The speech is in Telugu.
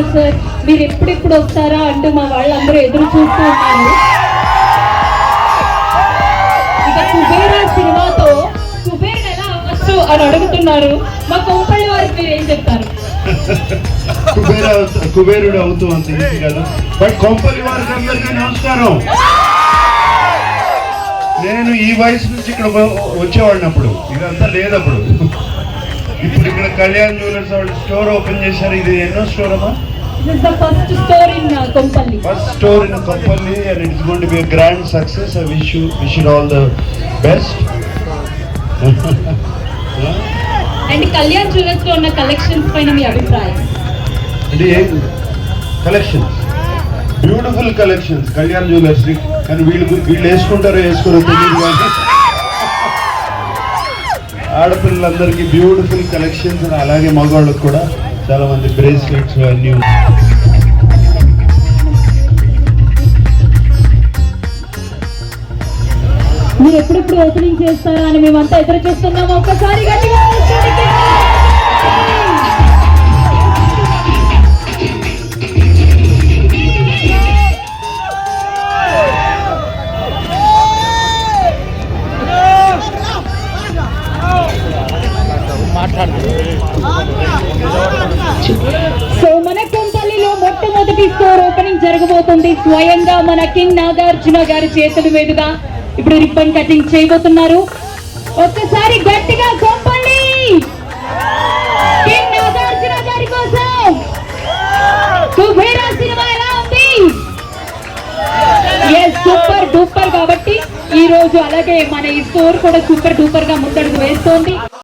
శ్రీనివాస్ సార్ మీరు ఎప్పుడెప్పుడు వస్తారా అంటూ మా వాళ్ళందరూ ఎదురు చూస్తూ ఉన్నారు. ఇక కుబేరా సినిమాతో కుబేరుడు ఎలా అవ్వచ్చు అని అడుగుతున్నారు. మా కొంపల్లి వారికి మీరు ఏం చెప్తారు? కుబేరుడు అవుతూ అంతే కాదు. బట్ కొంపల్లి వారికి అందరికీ నమస్కారం. నేను ఈ వయసు నుంచి ఇక్కడ వచ్చేవాడినప్పుడు ఇదంతా లేదప్పుడు. ఇప్పుడు ఇక్కడ కళ్యాణ్ జ్యువెలర్స్ వాళ్ళు స్టోర్ ఓపెన్ చేశారు. ఇది ఎన్నో స్టోర్ అమ్మా? First store in Kompally. First store in Kompally and it's going to be a grand success. I wish you all the best. And Kalyan jewellers లో ఉన్న కలెక్షన్స్ పైన మీ అభిప్రాయం? అంటే collections beautiful collections Kalyan jewellers. కానీ వీళ్ళు వేసుకుంటారో వేసుకోరో తెలియదు కానీ ఆడపిల్లలందరికీ బ్యూటిఫుల్ కలెక్షన్స్. అలాగే మగవాళ్ళకి కూడా చాలా మంది బ్రేస్లెట్స్ అన్నీ. మీరు ఎప్పుడెప్పుడు ఓపెనింగ్ చేస్తారా అని మేమంతా ఎదురు చూస్తున్నాము. ఒక్కసారి గట్టిగా సో మన కొంపల్లిలో మొట్టమొదటి స్టోర్ ఓపెనింగ్ జరగబోతుంది. స్వయంగా మన కింగ్ నాగార్జున గారి చేతుల మీదుగా ఇప్పుడు రిబ్బన్ కటింగ్ చేయబోతున్నారు. ఒక్కసారి గట్టిగా కొంపల్లి కింగ్ నాగార్జున గారి కోసం కుబేరా సినిమా ఎలా ఉంది? Super duper. కాబట్టి ఈ రోజు అలాగే మన ఈ స్టోర్ కూడా సూపర్ డూపర్ గా ముందడుగు వేస్తోంది.